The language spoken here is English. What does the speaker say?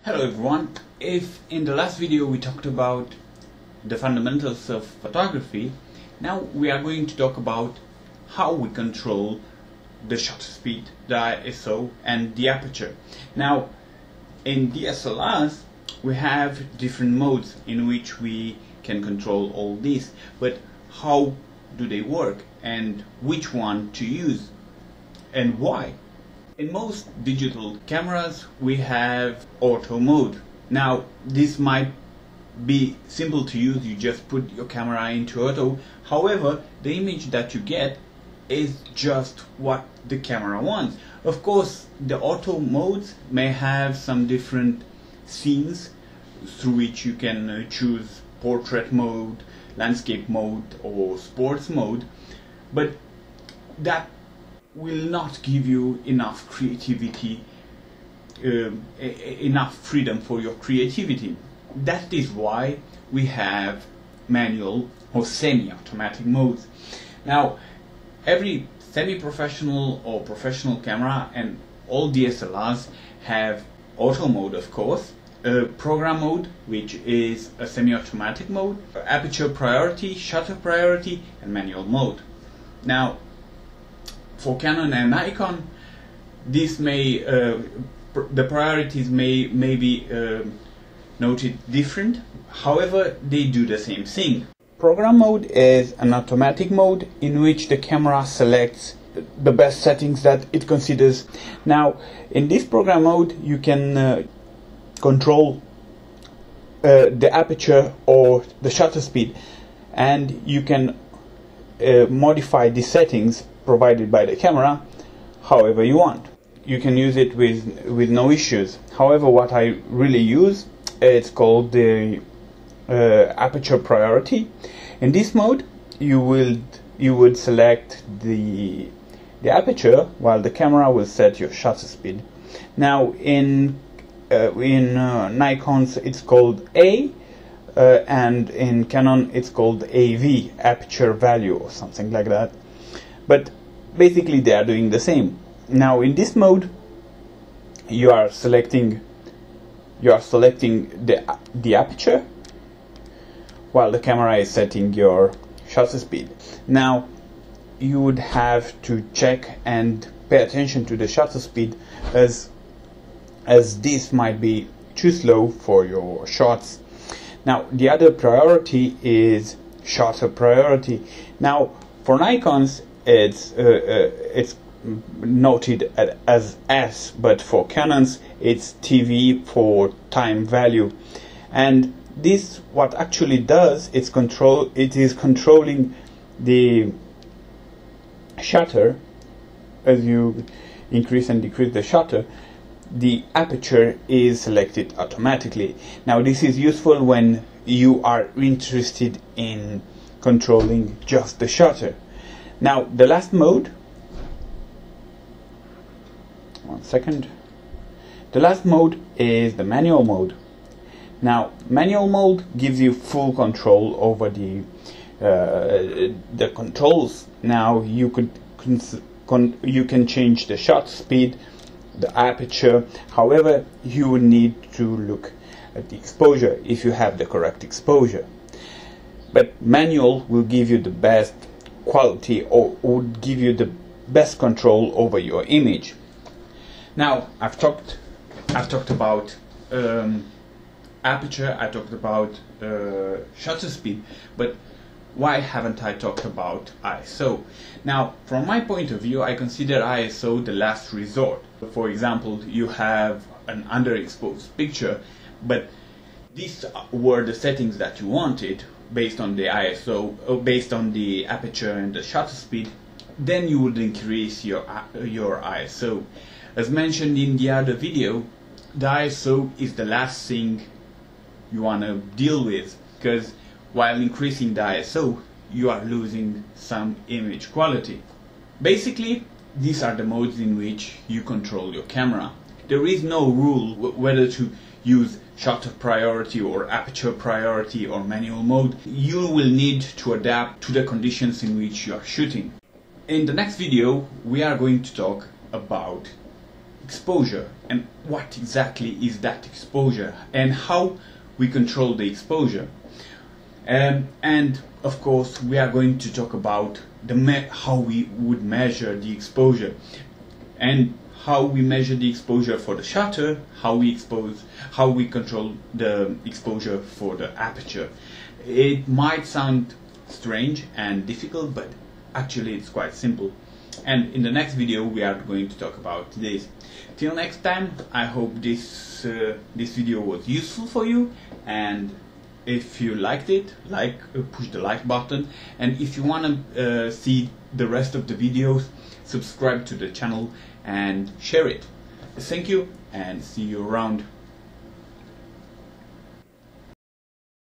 Hello everyone. If in the last video we talked about the fundamentals of photography, now we are going to talk about how we control the shutter speed, the ISO and the aperture. Now in DSLRs we have different modes in which we can control all this, but how do they work and which one to use and why? In most digital cameras we have auto mode. Now this might be simple to use, you just put your camera into auto. However, the image that you get is just what the camera wants. Of course, the auto modes may have some different scenes through which you can choose portrait mode, landscape mode or sports mode, but that will not give you enough creativity, enough freedom for your creativity. That is why we have manual or semi-automatic modes. Now every semi-professional or professional camera and all DSLRs have auto mode, of course, program mode, which is a semi-automatic mode, aperture priority, shutter priority and manual mode. Now for Canon and Nikon, this may the priorities may be noted different. However, they do the same thing. Program mode is an automatic mode in which the camera selects the best settings that it considers. Now in this program mode you can control the aperture or the shutter speed, and you can modify the settings provided by the camera however you want. You can use it with no issues. However, what I really use, it's called the aperture priority. In this mode you would select the aperture while the camera will set your shutter speed. Now in Nikon's it's called A, and in Canon it's called AV, aperture value or something like that, but basically they are doing the same. Now in this mode you are selecting the aperture while the camera is setting your shutter speed. Now you would have to check and pay attention to the shutter speed, as this might be too slow for your shots. Now the other priority is shutter priority. Now for Nikon's it's noted as S, but for Canons it's TV for time value. And this what actually does, it is controlling the shutter. As you increase and decrease the shutter, the aperture is selected automatically. Now this is useful when you are interested in controlling just the shutter. Now the last mode, the last mode is the manual mode. Now manual mode gives you full control over the controls. Now you can change the shutter speed, the aperture. However, you will need to look at the exposure if you have the correct exposure. But manual will give you the best quality, or would give you the best control over your image. Now I've talked about aperture, I talked about shutter speed, but why haven't I talked about ISO? Now from my point of view, I consider ISO the last resort. For example, you have an underexposed picture, but these were the settings that you wanted based on the ISO, or based on the aperture and the shutter speed. Then you would increase your ISO. As mentioned in the other video, the ISO is the last thing you want to deal with, because while increasing the ISO you are losing some image quality. Basically, these are the modes in which you control your camera. There is no rule whether to use shutter priority or aperture priority or manual mode. You will need to adapt to the conditions in which you are shooting. In the next video we are going to talk about exposure and what exactly is that exposure and how we control the exposure. And of course we are going to talk about how we would measure the exposure and how we measure the exposure for the shutter, how we control the exposure for the aperture. It might sound strange and difficult, but actually it's quite simple. And in the next video we are going to talk about this. Till next time, I hope this video was useful for you, and if you liked it, push the like button, and if you want to see the rest of the videos, subscribe to the channel and share it. Thank you, and see you around.